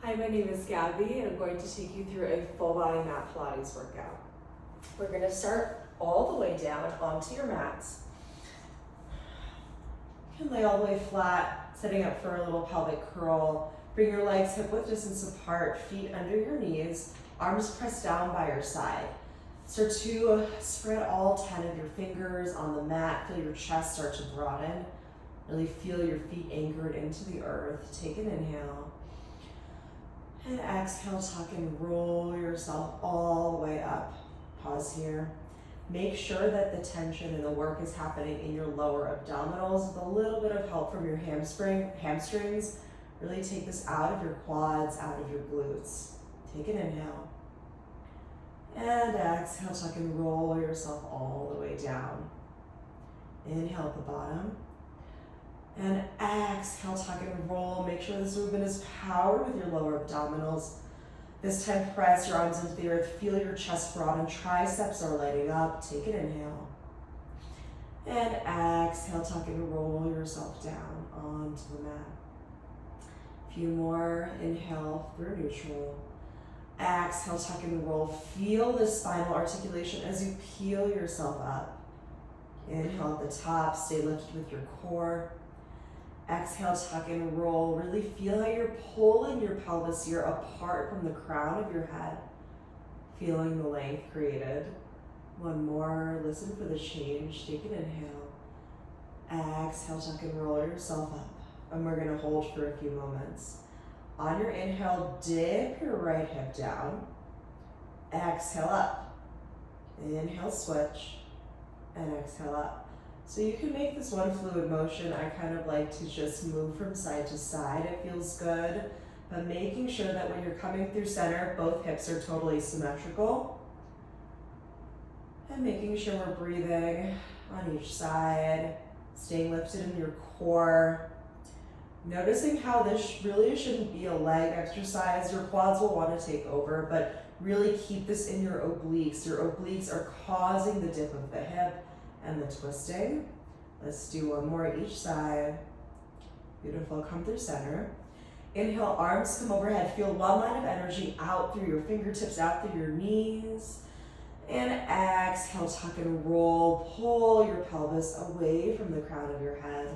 Hi, my name is Gabby, and I'm going to take you through a full body mat Pilates workout. We're going to start all the way down onto your mats. You can lay all the way flat, setting up for a little pelvic curl. Bring your legs hip width distance apart, feet under your knees, arms pressed down by your side. Start to spread all 10 of your fingers on the mat. Feel your chest start to broaden. Really feel your feet anchored into the earth. Take an inhale. And exhale, tuck and roll yourself all the way up. Pause here. Make sure that the tension and the work is happening in your lower abdominals with a little bit of help from your hamstrings. Really take this out of your quads, out of your glutes. Take an inhale. And exhale, tuck and roll yourself all the way down. Inhale at the bottom. And exhale, tuck and roll. Make sure this movement is powered with your lower abdominals. This time, press your arms into the earth. Feel your chest broaden. Triceps are lighting up. Take an inhale. And exhale, tuck and roll yourself down onto the mat. A few more. Inhale through neutral. Exhale, tuck and roll. Feel the spinal articulation as you peel yourself up. Inhale at the top. Stay lifted with your core. Exhale, tuck and roll. Really feel how you're pulling your pelvis here apart from the crown of your head. Feeling the length created. One more. Listen for the change. Take an inhale. Exhale, tuck and roll yourself up. And we're going to hold for a few moments. On your inhale, dip your right hip down. Exhale up. Inhale, switch. And exhale up. So you can make this one fluid motion. I kind of like to just move from side to side. It feels good, but making sure that when you're coming through center, both hips are totally symmetrical. And making sure we're breathing on each side, staying lifted in your core. Noticing how this really shouldn't be a leg exercise. Your quads will want to take over, but really keep this in your obliques. Your obliques are causing the dip of the hip and the twisting. Let's do one more each side. Beautiful, come through center. Inhale, arms come overhead. Feel one line of energy out through your fingertips, out through your knees. And exhale, tuck and roll. Pull your pelvis away from the crown of your head.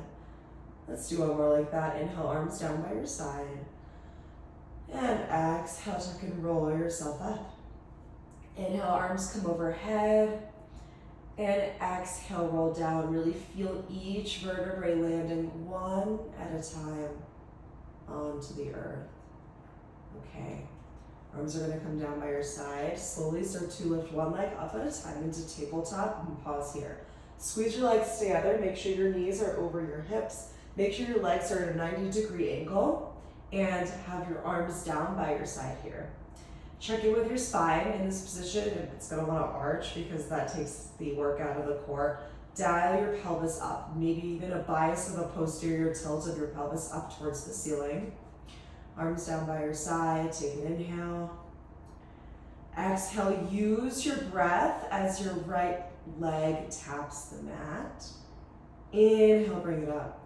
Let's do one more like that. Inhale, arms down by your side. And exhale, tuck and roll yourself up. Inhale, arms come overhead. And exhale, roll down. Really feel each vertebrae landing one at a time onto the earth. Okay, arms are going to come down by your side. Slowly start to lift one leg up at a time into tabletop and pause here. Squeeze your legs together. Make sure your knees are over your hips. Make sure your legs are at a 90-degree angle and have your arms down by your side here. Check in with your spine in this position. It's going to want to arch because that takes the work out of the core. Dial your pelvis up, maybe even a bias of a posterior tilt of your pelvis up towards the ceiling. Arms down by your side. Take an inhale. Exhale, use your breath as your right leg taps the mat. Inhale, bring it up.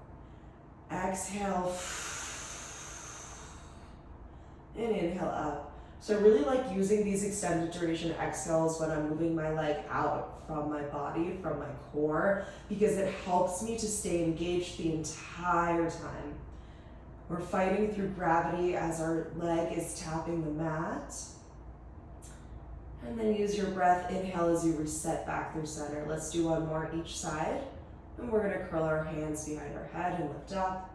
Exhale. And inhale up. So I really like using these extended duration exhales when I'm moving my leg out from my body, from my core, because it helps me to stay engaged the entire time. We're fighting through gravity as our leg is tapping the mat. And then use your breath. Inhale as you reset back through center. Let's do one more each side. And we're going to curl our hands behind our head and lift up.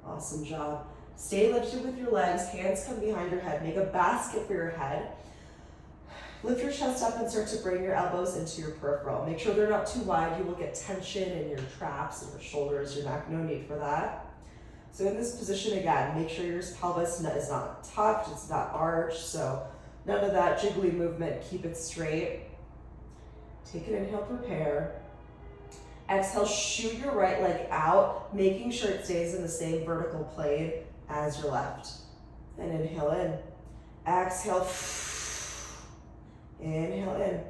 Awesome job. Stay lifted with your legs, hands come behind your head. Make a basket for your head. Lift your chest up and start to bring your elbows into your peripheral. Make sure they're not too wide. You will get tension in your traps and your shoulders, your neck. No need for that. So in this position again, make sure your pelvis is not tucked, it's not arched. So none of that jiggly movement. Keep it straight. Take an inhale, prepare. Exhale, shoot your right leg out, making sure it stays in the same vertical plane as your left. And inhale in. Exhale. Inhale in.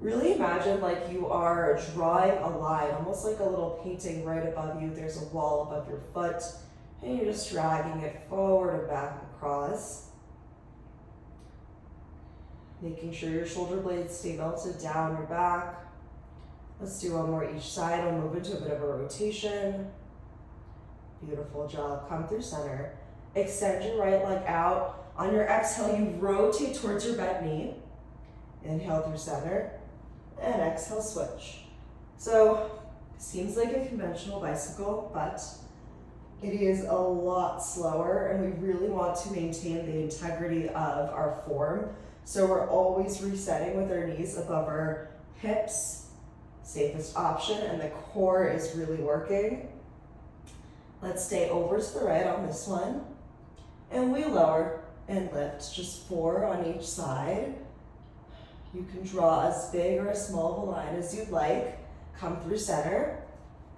Really imagine like you are drawing a line, almost like a little painting right above you. There's a wall above your foot, and you're just dragging it forward and back pause. Making sure your shoulder blades stay melted down your back. Let's do one more each side. I'll move into a bit of a rotation. Beautiful job. Come through center. Extend your right leg out. On your exhale, you rotate towards your bent knee. Inhale through center. And exhale, switch. So, seems like a conventional bicycle, but it is a lot slower, and we really want to maintain the integrity of our form. So we're always resetting with our knees above our hips. Safest option, and the core is really working. Let's stay over to the right on this one. And we lower and lift, just 4 on each side. You can draw as big or as small of a line as you'd like. Come through center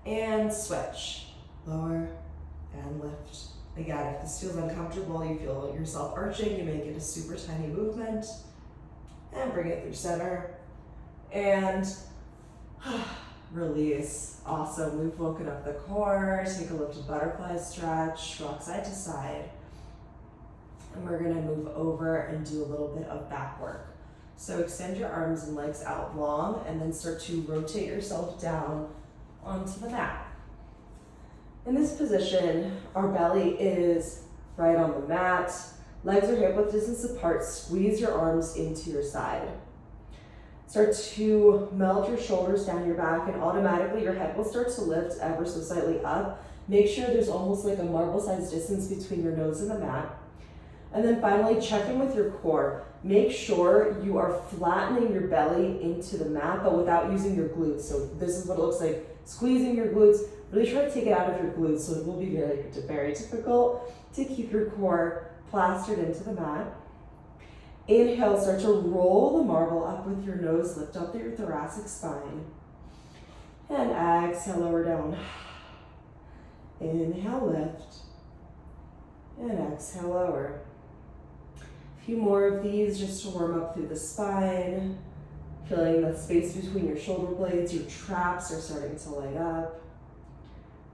and switch. Lower and lift. Again, if this feels uncomfortable, you feel yourself arching, you make it a super tiny movement. And bring it through center. And release. Awesome. We've woken up the core. Take a lifted butterfly stretch. Rock side to side. And we're going to move over and do a little bit of back work. So extend your arms and legs out long and then start to rotate yourself down onto the mat. In this position, our belly is right on the mat. Legs are hip width distance apart. Squeeze your arms into your side. Start to melt your shoulders down your back, and automatically your head will start to lift ever so slightly up. Make sure there's almost like a marble-sized distance between your nose and the mat. And then finally, check in with your core. Make sure you are flattening your belly into the mat, but without using your glutes. So this is what it looks like. Squeezing your glutes. Really try to take it out of your glutes, so it will be very, very difficult to keep your core plastered into the mat. Inhale, start to roll the marble up with your nose, lift up through your thoracic spine. And exhale, lower down. Inhale, lift. And exhale, lower. A few more of these just to warm up through the spine. Feeling the space between your shoulder blades, your traps are starting to light up.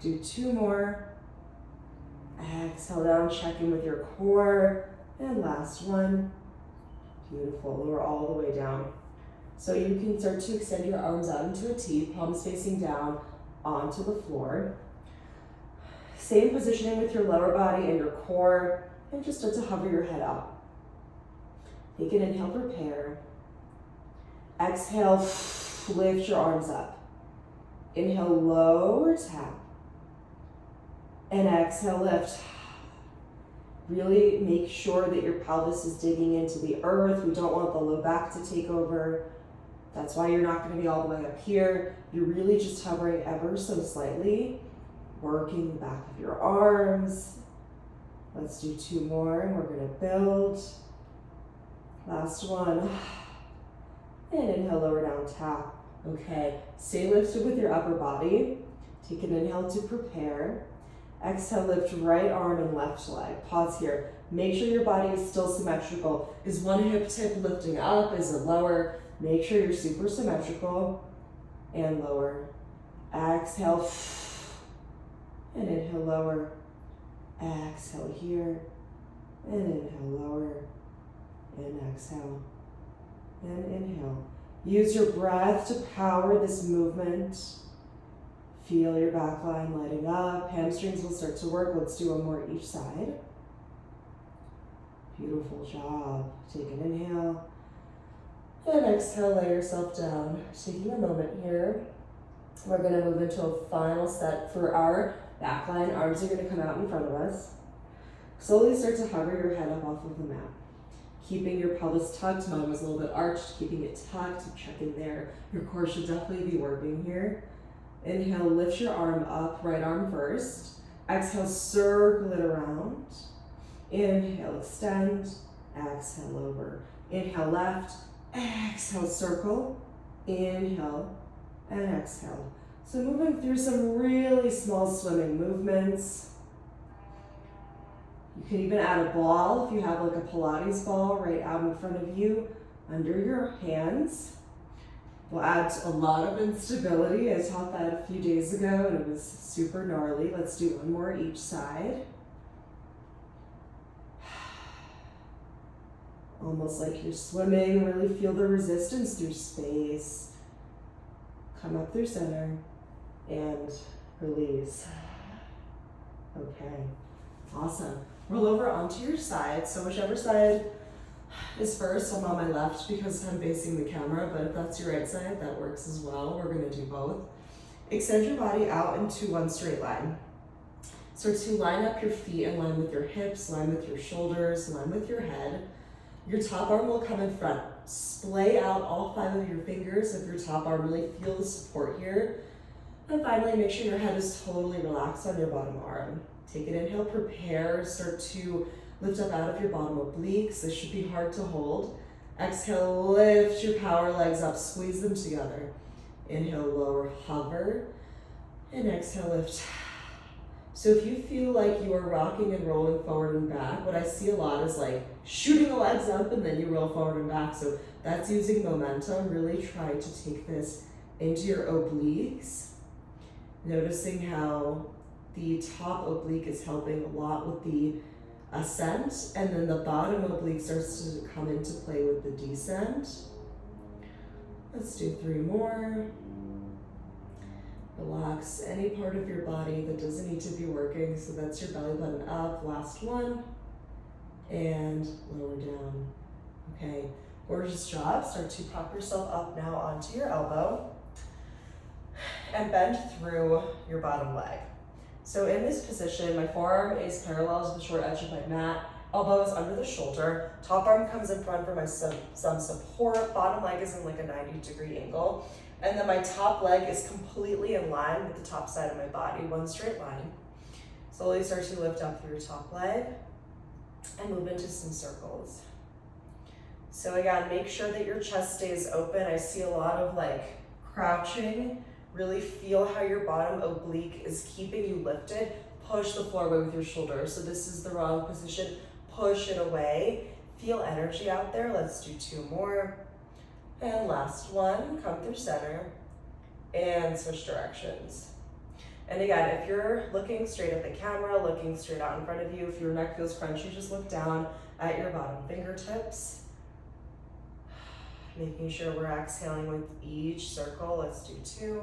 Do 2 more. Exhale down, check in with your core. And last one. Beautiful, lower all the way down. So you can start to extend your arms out into a T, palms facing down onto the floor. Same positioning with your lower body and your core, and just start to hover your head up. Take an inhale, prepare. Exhale, lift your arms up. Inhale, lower, tap. And exhale, lift. Really make sure that your pelvis is digging into the earth. We don't want the low back to take over. That's why you're not going to be all the way up here. You're really just hovering ever so slightly, working the back of your arms. Let's do 2 more, and we're going to build. Last one. And inhale, lower down, tap. Okay, stay lifted with your upper body. Take an inhale to prepare. Exhale, lift right arm and left leg. Pause here. Make sure your body is still symmetrical. Is one hip tip lifting up? Is it lower? Make sure you're super symmetrical. And lower. Exhale. And inhale, lower. Exhale here. And inhale, lower. And exhale. And inhale. Use your breath to power this movement. Feel your back line lighting up. Hamstrings will start to work. Let's do 1 more each side. Beautiful job. Take an inhale. And exhale, lay yourself down. Taking a moment here. We're going to move into a final set for our back line. Arms are going to come out in front of us. Slowly start to hover your head up off of the mat. Keeping your pelvis tucked. Mine was a little bit arched. Keeping it tucked. Check in there. Your core should definitely be working here. Inhale, lift your arm up, right arm first. Exhale, circle it around. Inhale, extend. Exhale, over. Inhale, left. Exhale, circle. Inhale, and exhale. So moving through some really small swimming movements. You can even add a ball if you have like a Pilates ball right out in front of you under your hands. We'll add a lot of instability. I taught that a few days ago and it was super gnarly. Let's do 1 more each side. Almost like you're swimming. Really feel the resistance through space. Come up through center and release. Okay, awesome. Roll over onto your side. So whichever side is first, I'm on my left because I'm facing the camera, but if that's your right side, that works as well. We're gonna do both. Extend your body out into one straight line. So to line up your feet in line with your hips, line with your shoulders, line with your head. Your top arm will come in front. Splay out all 5 of your fingers of your top arm. Really feel the support here. And finally, make sure your head is totally relaxed on your bottom arm. Take an inhale, prepare, start to lift up out of your bottom obliques. This should be hard to hold. Exhale, lift your power legs up, squeeze them together. Inhale, lower, hover, and exhale, lift. So if you feel like you are rocking and rolling forward and back, what I see a lot is like shooting the legs up and then you roll forward and back. So that's using momentum. Really try to take this into your obliques. Noticing how the top oblique is helping a lot with the ascent, and then the bottom oblique starts to come into play with the descent. Let's do 3 more. Relax any part of your body that doesn't need to be working. So that's your belly button up. Last one. And lower down. Okay, gorgeous job. Start to prop yourself up now onto your elbow. And bend through your bottom leg. So in this position, my forearm is parallel to the short edge of my mat. Elbow is under the shoulder. Top arm comes in front for my some support. Bottom leg is in like a 90-degree angle. And then my top leg is completely in line with the top side of my body, one straight line. Slowly start to lift up through your top leg and move into some circles. So again, make sure that your chest stays open. I see a lot of like crouching. Really feel how your bottom oblique is keeping you lifted. Push the floor away with your shoulders. So this is the wrong position. Push it away. Feel energy out there. Let's do 2 more. And last one, come through center and switch directions. And again, if you're looking straight at the camera, looking straight out in front of you, if your neck feels crunchy, just look down at your bottom fingertips. Making sure we're exhaling with each circle. Let's do 2.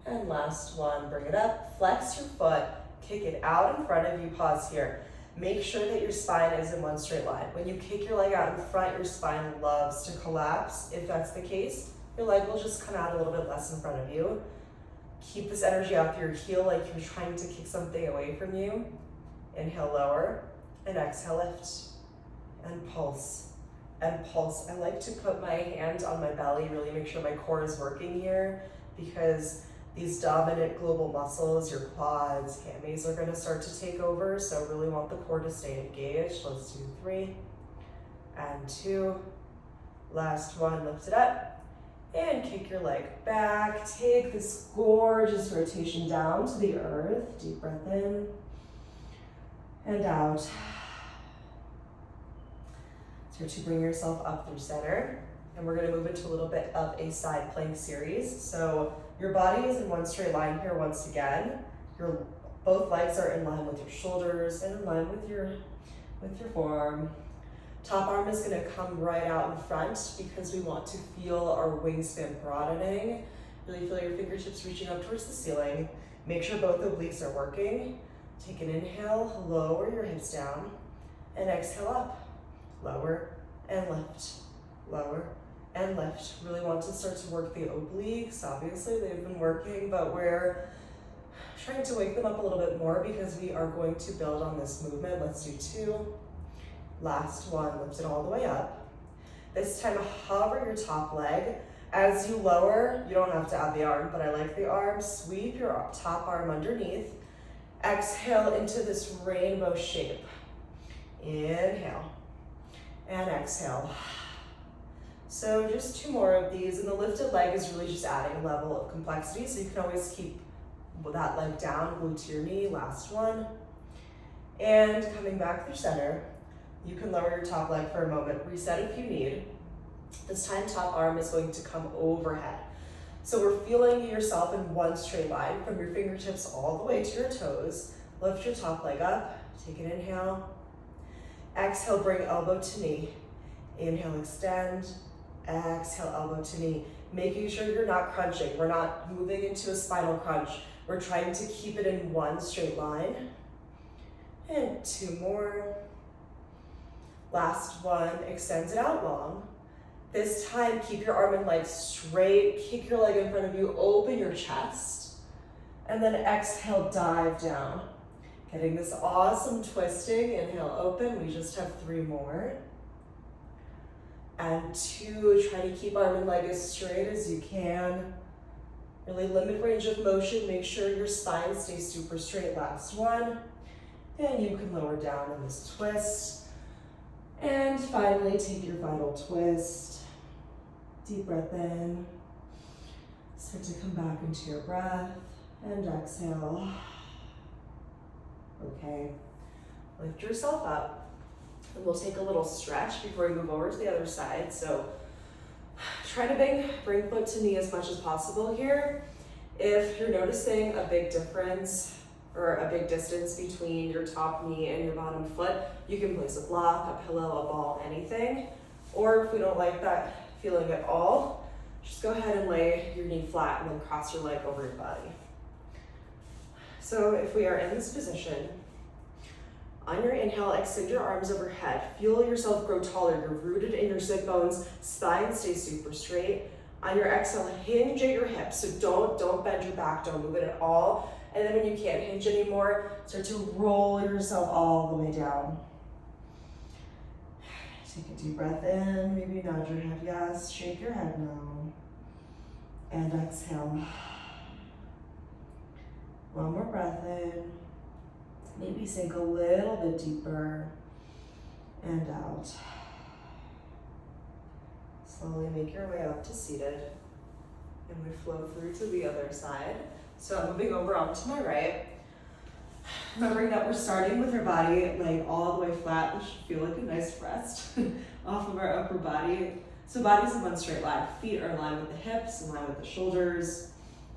And last one, bring it up, flex your foot, kick it out in front of you, pause here. Make sure that your spine is in one straight line. When you kick your leg out in front, your spine loves to collapse. If that's the case, your leg will just come out a little bit less in front of you. Keep this energy out through your heel like you're trying to kick something away from you. Inhale, lower, and exhale, lift, and pulse, and pulse. I like to put my hand on my belly, really make sure my core is working here, because these dominant global muscles, your quads, hammies, are gonna start to take over, so really want the core to stay engaged. Let's do 3 and 2. Last one, lift it up and kick your leg back. Take this gorgeous rotation down to the earth. Deep breath in and out. Start to bring yourself up through center, and we're gonna move into a little bit of a side plank series. So your body is in one straight line here once again. Both legs are in line with your shoulders and in line with your forearm. Top arm is gonna come right out in front because we want to feel our wingspan broadening. Really feel your fingertips reaching up towards the ceiling. Make sure both obliques are working. Take an inhale, lower your hips down, and exhale up. Lower and lift, lower and lift. Really want to start to work the obliques. Obviously they've been working, but we're trying to wake them up a little bit more because we are going to build on this movement. Let's do 2. Last one, lift it all the way up. This time hover your top leg. As you lower, you don't have to add the arm, but I like the arm. Sweep your top arm underneath. Exhale into this rainbow shape. Inhale and exhale. So just 2 more of these, and the lifted leg is really just adding a level of complexity, so you can always keep that leg down, glute to your knee. Last one. And coming back through center, you can lower your top leg for a moment, reset if you need. This time top arm is going to come overhead. So we're feeling yourself in one straight line from your fingertips all the way to your toes. Lift your top leg up, take an inhale. Exhale, bring elbow to knee. Inhale, extend. Exhale, elbow to knee. Making sure you're not crunching. We're not moving into a spinal crunch. We're trying to keep it in one straight line. And 2 more. Last one, extend it out long. This time, keep your arm and leg straight. Kick your leg in front of you, open your chest. And then exhale, dive down. Getting this awesome twisting. Inhale, open. We just have 3 more. And 2, try to keep arm and leg as straight as you can. Really limit range of motion. Make sure your spine stays super straight. Last one. And you can lower down in this twist. And finally, take your final twist. Deep breath in. Start to come back into your breath. And exhale. Okay. Lift yourself up. And we'll take a little stretch before we move over to the other side. So try to bring foot to knee as much as possible here. If you're noticing a big difference or a big distance between your top knee and your bottom foot, you can place a block, a pillow, a ball, anything. Or if we don't like that feeling at all, just go ahead and lay your knee flat and then cross your leg over your body. So if we are in this position, on your inhale, extend your arms overhead. Feel yourself grow taller. You're rooted in your sit bones. Spine stays super straight. On your exhale, hinge at your hips. So don't bend your back. Don't move it at all. And then when you can't hinge anymore, start to roll yourself all the way down. Take a deep breath in. Maybe nod your head yes. Shake your head no. And exhale. One more breath in. Maybe sink a little bit deeper and out. Slowly make your way up to seated. And we flow through to the other side. So I'm moving over onto my right. Remembering that we're starting with our body laying all the way flat. We should feel like a nice rest off of our upper body. So body's in one straight line. Feet are in line with the hips, in line with the shoulders,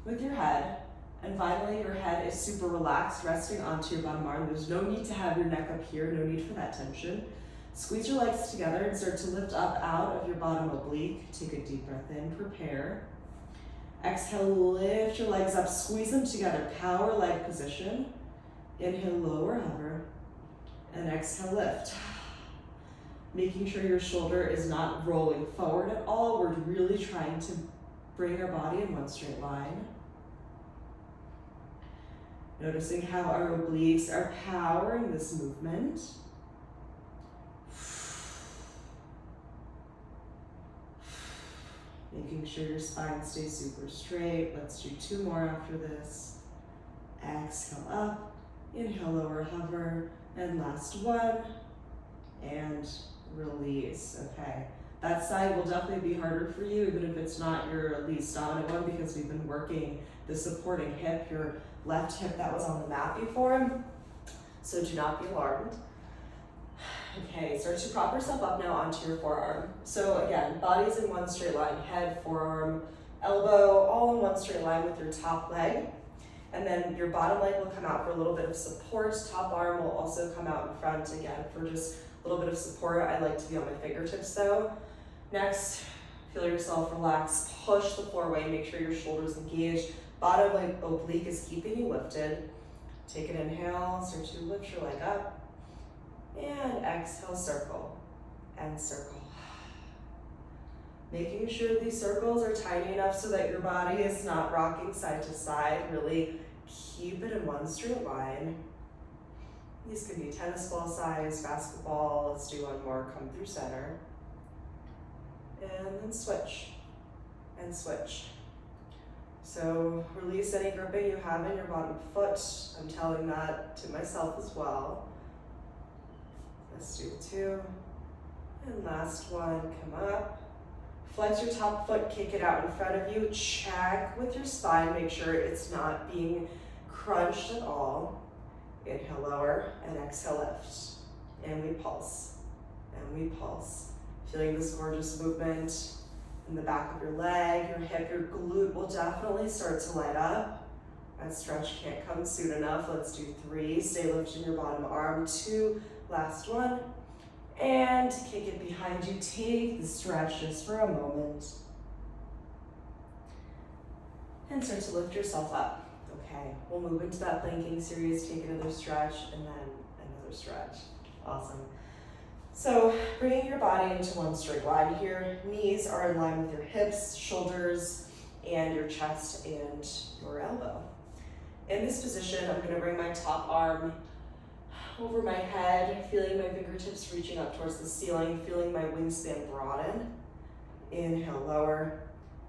with your head. And finally, your head is super relaxed, resting onto your bottom arm. There's no need to have your neck up here, no need for that tension. Squeeze your legs together and start to lift up out of your bottom oblique. Take a deep breath in, prepare. Exhale, lift your legs up, squeeze them together, power leg position. Inhale, lower, hover, and exhale, lift. Making sure your shoulder is not rolling forward at all. We're really trying to bring our body in one straight line. Noticing how our obliques are powering this movement. Making sure your spine stays super straight. Let's do 2 more after this. Exhale up, inhale, lower, hover, and last one. And release, okay. That side will definitely be harder for you, even if it's not your least dominant one, because we've been working the supporting hip, your left hip that was on the mat before. So do not be alarmed. Okay, start to prop yourself up now onto your forearm. So again, body's in one straight line, head, forearm, elbow, all in one straight line with your top leg. And then your bottom leg will come out for a little bit of support. Top arm will also come out in front again for just a little bit of support. I like to be on my fingertips though. Next, feel yourself relax, push the floor away, make sure your shoulders engaged. Bottom leg oblique is keeping you lifted. Take an inhale, start to lift your leg up. And exhale, circle and circle. Making sure these circles are tiny enough so that your body is not rocking side to side. Really keep it in one straight line. These could be tennis ball size, basketball. Let's do one more, come through center. And then switch and switch. So release any gripping you have in your bottom foot. I'm telling that to myself as well. Let's do 2. And last one, come up. Flex your top foot, kick it out in front of you. Check with your spine, make sure it's not being crunched at all. Inhale, lower, and exhale, lift. And we pulse, and we pulse. Feeling this gorgeous movement in the back of your leg, your hip, your glute will definitely start to light up. That stretch can't come soon enough. Let's do 3. Stay lifting your bottom arm. 2, last one. And kick it behind you. Take the stretch just for a moment. And start to lift yourself up. Okay, we'll move into that planking series. Take another stretch and then another stretch. Awesome. So bringing your body into one straight line here. Knees are in line with your hips, shoulders, and your chest and your elbow. In this position, I'm gonna bring my top arm over my head, feeling my fingertips reaching up towards the ceiling, feeling my wingspan broaden. Inhale, lower,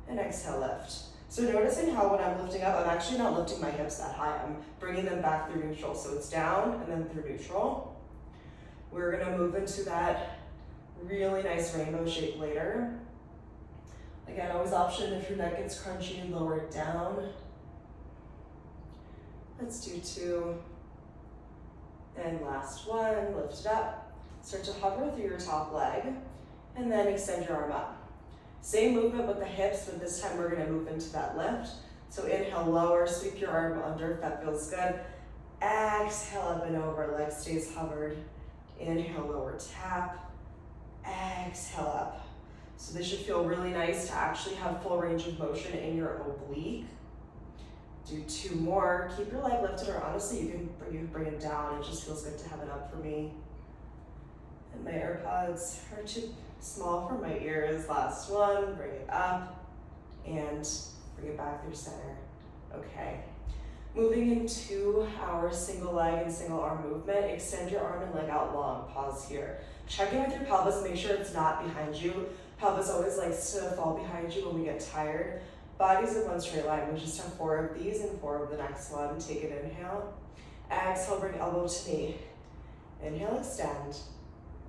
and exhale, lift. So noticing how when I'm lifting up, I'm actually not lifting my hips that high. I'm bringing them back through neutral. So it's down and then through neutral. We're gonna move into that really nice rainbow shape later. Again, always option if your neck gets crunchy, lower it down. Let's do 2. And last one, lift it up. Start to hover through your top leg and then extend your arm up. Same movement with the hips, but this time we're gonna move into that lift. So inhale, lower, sweep your arm under if that feels good. Exhale, up and over, leg stays hovered. Inhale, lower, tap. Exhale, up. So this should feel really nice to actually have full range of motion in your oblique. Do 2 more. Keep your leg lifted, or honestly, you can bring it down. It just feels good to have it up for me. And my AirPods are too small for my ears. Last one, bring it up and bring it back through center. Okay. Moving into our single leg and single arm movement, extend your arm and leg out long. Pause here. Check in with your pelvis, make sure it's not behind you. Pelvis always likes to fall behind you when we get tired. Body's in one straight line. We just have 4 of these and 4 of the next one. Take an inhale. Exhale, bring elbow to knee. Inhale, extend.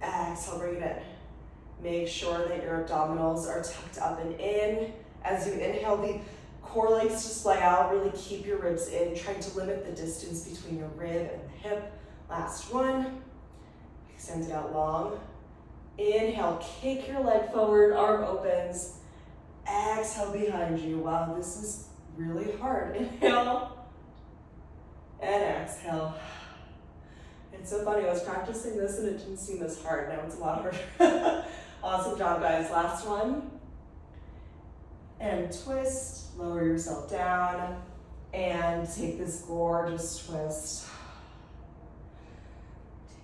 Exhale, bring it in. Make sure that your abdominals are tucked up and in. As you inhale, the core likes to splay out. Really keep your ribs in, trying to limit the distance between your rib and the hip. Last one. Extend it out long. Inhale, kick your leg forward, arm opens. Exhale behind you. Wow, this is really hard. Inhale and exhale. It's so funny, I was practicing this and it didn't seem as hard. Now it's a lot harder. Awesome job, guys. Last one. And twist, lower yourself down, and take this gorgeous twist.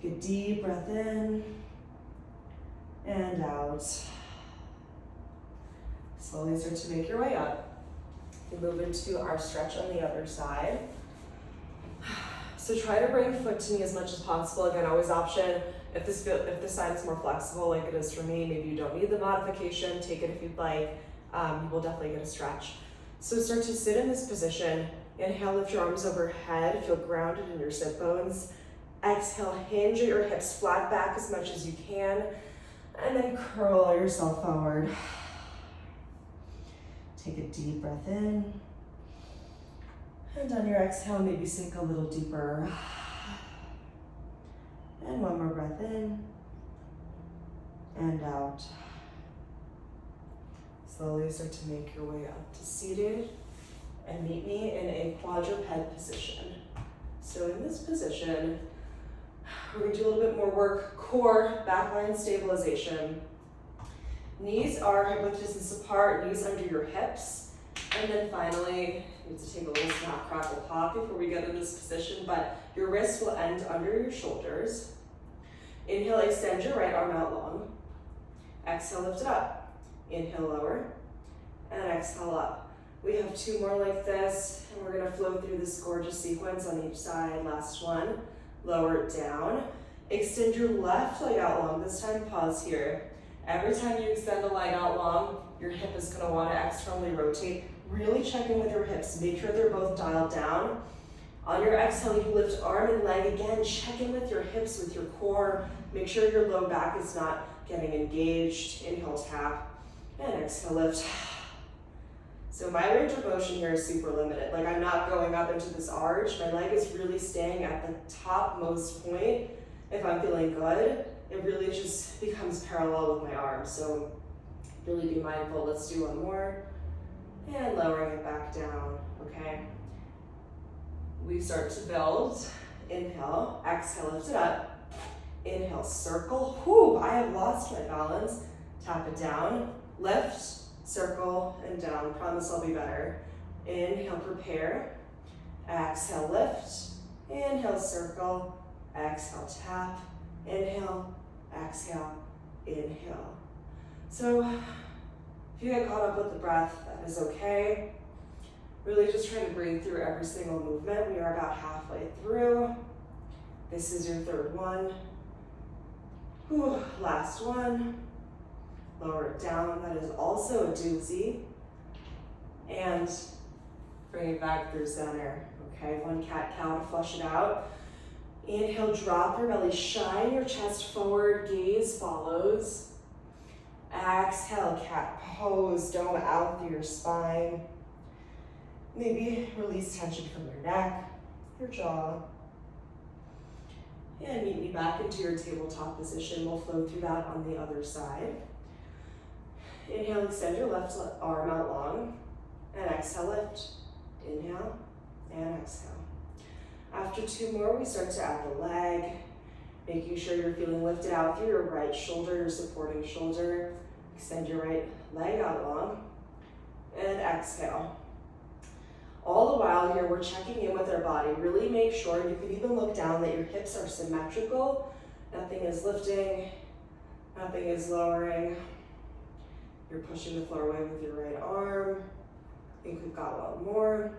Take a deep breath in and out. Slowly start to make your way up. We move into our stretch on the other side. So try to bring foot to knee as much as possible. Again, always option if this side is more flexible like it is for me, maybe you don't need the modification, take it if you'd like. You will definitely get a stretch. So start to sit in this position. Inhale, lift your arms overhead, feel grounded in your sit bones. Exhale, hinge at your hips, flat back as much as you can, and then curl yourself forward. Take a deep breath in. And on your exhale, maybe sink a little deeper. And one more breath in and out. Slowly start to make your way up to seated and meet me in a quadruped position. So in this position, we're going to do a little bit more work, core, backline stabilization. Knees are hip width distance apart, knees under your hips. And then finally, you need to take a little snap, crackle, pop before we get in this position, but your wrists will end under your shoulders. Inhale, extend your right arm out long. Exhale, lift it up. Inhale, lower, and exhale up. We have 2 more like this, and we're gonna flow through this gorgeous sequence on each side. Last one, lower it down. Extend your left leg out long. This time, pause here. Every time you extend the leg out long, your hip is gonna wanna externally rotate. Really check in with your hips. Make sure they're both dialed down. On your exhale, you lift arm and leg again. Check in with your hips, with your core. Make sure your low back is not getting engaged. Inhale, tap, and exhale, lift. So my range of motion here is super limited. Like, I'm not going up into this arch. My leg is really staying at the topmost point. If I'm feeling good, it really just becomes parallel with my arms. So really be mindful. Let's do one more. And lowering it back down, okay? We start to build. Inhale, exhale, lift it up. Inhale, circle. Whew, I have lost my balance. Tap it down, lift, circle, and down. Promise I'll be better. Inhale, prepare. Exhale, lift. Inhale, circle. Exhale, tap. Inhale, exhale, inhale. So if you get caught up with the breath, that is okay. Really just try to breathe through every single movement. We are about halfway through. This is your third one. Whew, last one. Lower it down. That is also a doozy. And bring it back through center. Okay, one cat-cow to flush it out. Inhale, drop your belly, shine your chest forward, gaze follows. Exhale, cat pose, dome out through your spine. Maybe release tension from your neck, your jaw. And meet me back into your tabletop position. We'll flow through that on the other side. Inhale, extend your left arm out long. And exhale, lift. Inhale and exhale. After two more, we start to add the leg, making sure you're feeling lifted out through your right shoulder, your supporting shoulder. Extend your right leg out long, and exhale. All the while here, we're checking in with our body. Really make sure, you can even look down, that your hips are symmetrical. Nothing is lifting, nothing is lowering. You're pushing the floor away with your right arm. I think we've got one more.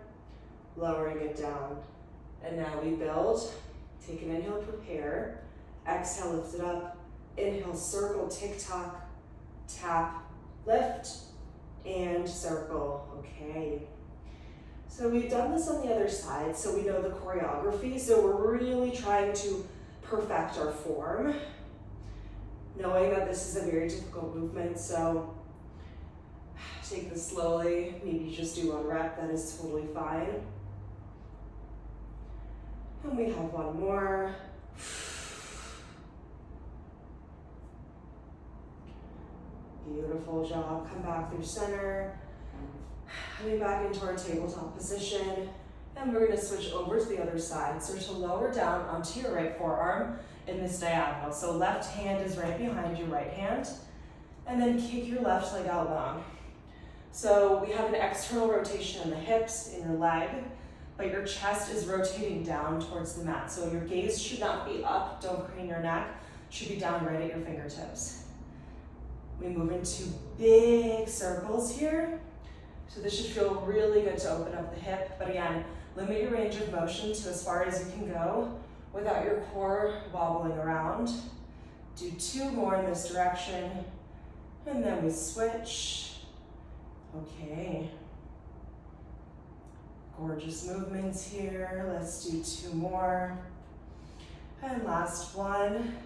Lowering it down. And now we build. Take an inhale, prepare. Exhale, lift it up. Inhale, circle, tick-tock, tap, lift, and circle. Okay. So we've done this on the other side, so we know the choreography. So we're really trying to perfect our form, knowing that this is a very difficult movement. So take this slowly. Maybe just do one rep. That is totally fine. And we have one more. Beautiful job. Come back through center. Coming back into our tabletop position. And we're going to switch over to the other side. So to lower down onto your right forearm in this diagonal. So left hand is right behind your right hand. And then kick your left leg out long. So we have an external rotation in the hips, in your leg, but your chest is rotating down towards the mat. So your gaze should not be up, don't crane your neck, should be down right at your fingertips. We move into big circles here. So this should feel really good to open up the hip, but again, limit your range of motion to as far as you can go without your core wobbling around. Do two more in this direction, and then we switch. Okay. Gorgeous movements here. Let's do two more. And last one.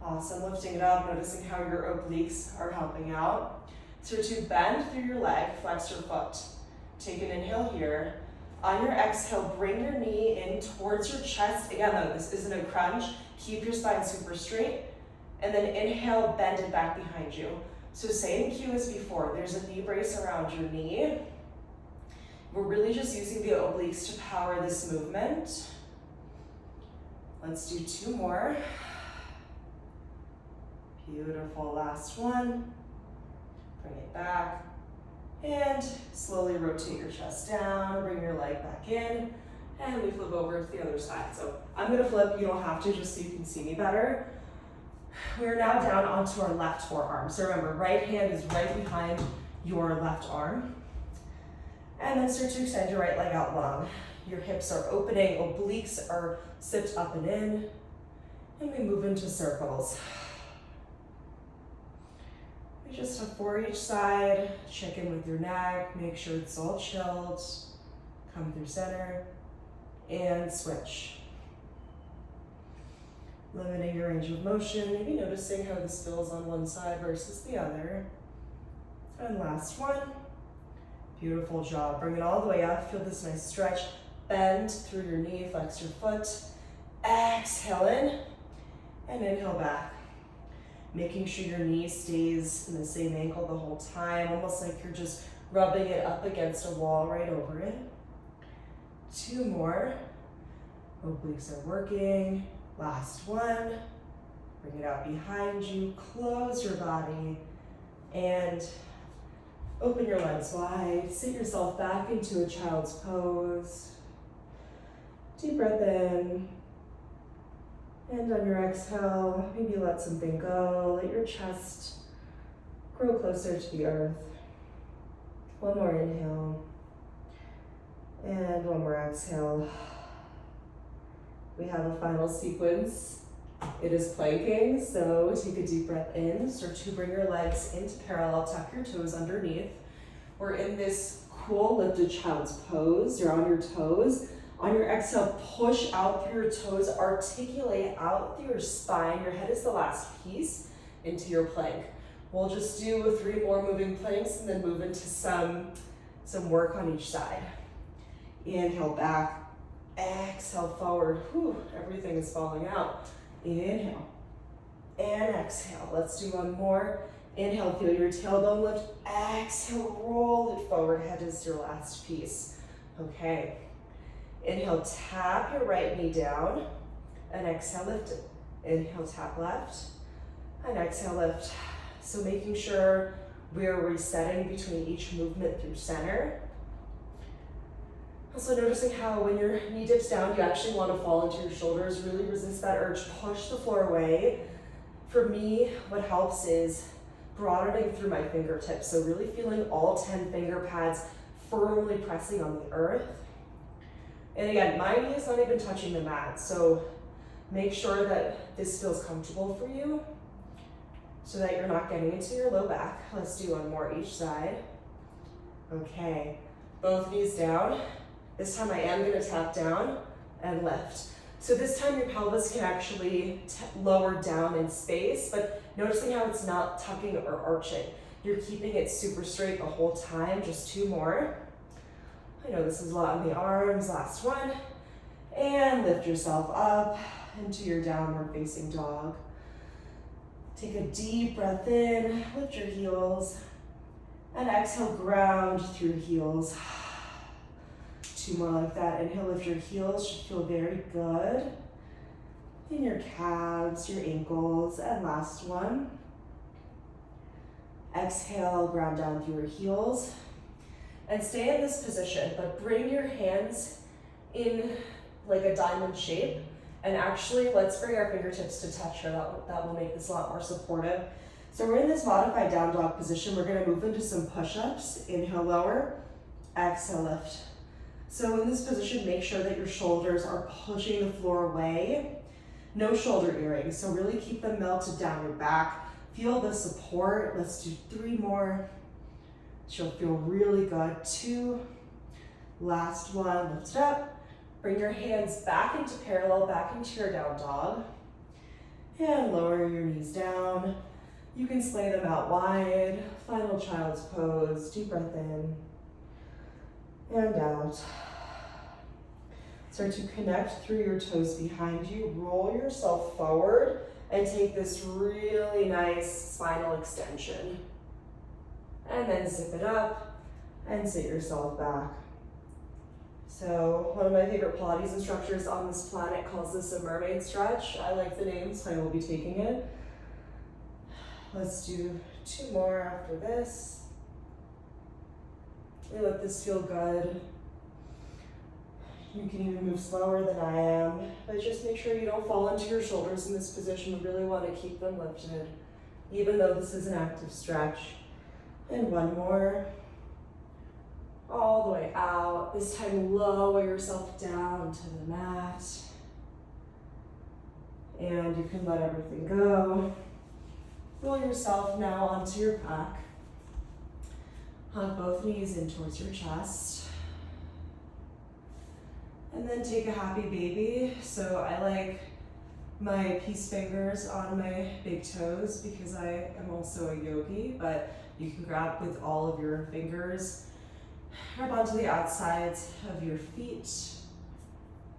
Awesome, lifting it up, noticing how your obliques are helping out. So to bend through your leg, flex your foot. Take an inhale here. On your exhale, bring your knee in towards your chest. Again, though, this isn't a crunch. Keep your spine super straight. And then inhale, bend it back behind you. So same cue as before. There's a knee brace around your knee. We're really just using the obliques to power this movement. Let's do two more. Beautiful, last one. Bring it back. And slowly rotate your chest down, bring your leg back in, and we flip over to the other side. So I'm gonna flip, you don't have to, just so you can see me better. We're now down onto our left forearm. So remember, right hand is right behind your left arm. And then start to extend your right leg out long. Your hips are opening, obliques are sipped up and in. And we move into circles. We just have four each side. Check in with your neck, make sure it's all chilled. Come through center and switch. Limiting your range of motion, maybe noticing how this feels on one side versus the other. And last one. Beautiful job. Bring it all the way up. Feel this nice stretch. Bend through your knee, flex your foot. Exhale in and inhale back. Making sure your knee stays in the same ankle the whole time, almost like you're just rubbing it up against a wall right over it. Two more. Obliques are working. Last one. Bring it out behind you, close your body, and open your legs wide. Sit yourself back into a child's pose. Deep breath in. And on your exhale, maybe let something go. Let your chest grow closer to the earth. One more inhale. And one more exhale. We have a final sequence. It is planking, so take a deep breath in. Start to bring your legs into parallel, tuck your toes underneath. We're in this cool lifted child's pose. You're on your toes. On your exhale, push out through your toes, articulate out through your spine. Your head is the last piece into your plank. We'll just do 3 more moving planks and then move into some work on each side. Inhale back, exhale forward. Whew, everything is falling out. Inhale and exhale. Let's do one more. Inhale, feel your tailbone lift. Exhale, roll it forward. Head is your last piece. Okay. Inhale, tap your right knee down, and exhale, lift it. Inhale, tap left, and exhale, lift. So making sure we're resetting between each movement through center. Also noticing how when your knee dips down, you actually want to fall into your shoulders. Really resist that urge, push the floor away. For me, what helps is broadening through my fingertips. So really feeling all 10 finger pads firmly pressing on the earth. And again, my knee is not even touching the mat, so make sure that this feels comfortable for you so that you're not getting into your low back. Let's do one more each side. Okay, both knees down. This time I am gonna tap down and lift. So this time your pelvis can actually lower down in space, but noticing how it's not tucking or arching. You're keeping it super straight the whole time. Just 2 more. I know this is a lot in the arms. Last one. And lift yourself up into your downward facing dog. Take a deep breath in, lift your heels, and exhale, ground through heels. 2 more like that. Inhale, lift your heels, should feel very good. In your calves, your ankles, and last one. Exhale, ground down through your heels. And stay in this position, but bring your hands in like a diamond shape. And actually, let's bring our fingertips to touch here. That will make this a lot more supportive. So we're in this modified down dog position. We're gonna move into some push-ups. Inhale, lower, exhale, lift. So in this position, make sure that your shoulders are pushing the floor away. No shoulder earrings, so really keep them melted down your back. Feel the support. Let's do 3 more. She'll feel really good. 2, last one, lift it up. Bring your hands back into parallel, back into your down dog. And lower your knees down. You can splay them out wide. Final child's pose, deep breath in and out. Start to connect through your toes behind you. Roll yourself forward and take this really nice spinal extension. And then zip it up and sit yourself back. So one of my favorite Pilates instructors on this planet calls this a mermaid stretch. I like the name, so I will be taking it. Let's do 2 more after this. Really let this feel good. You can even move slower than I am, but just make sure you don't fall into your shoulders in this position. We really want to keep them lifted, even though this is an active stretch. And 1 more. All the way out. This time lower yourself down to the mat. And you can let everything go. Roll yourself now onto your back. Hug both knees in towards your chest. And then take a happy baby. So I like my peace fingers on my big toes because I am also a yogi, but you can grab with all of your fingers. Grab onto the outsides of your feet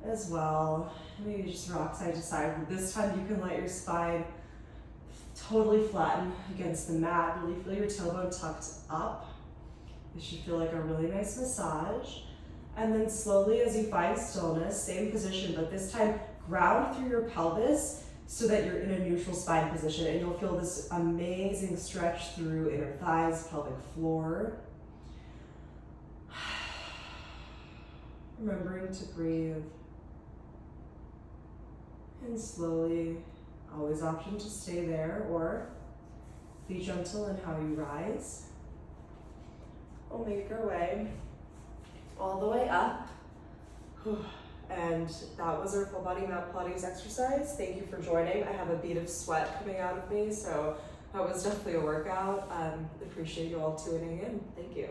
as well. Maybe just rock side to side. But this time you can let your spine totally flatten against the mat. Really feel your tailbone tucked up. This should feel like a really nice massage. And then slowly as you find stillness, same position, but this time ground through your pelvis. so that you're in a neutral spine position, and you'll feel this amazing stretch through inner thighs, pelvic floor. Remembering to breathe. And slowly, always option to stay there or be gentle in how you rise. We'll make our way all the way up. And that was our full body mat Pilates exercise. Thank you for joining. I have a bead of sweat coming out of me, so that was definitely a workout. Appreciate you all tuning in. Thank you.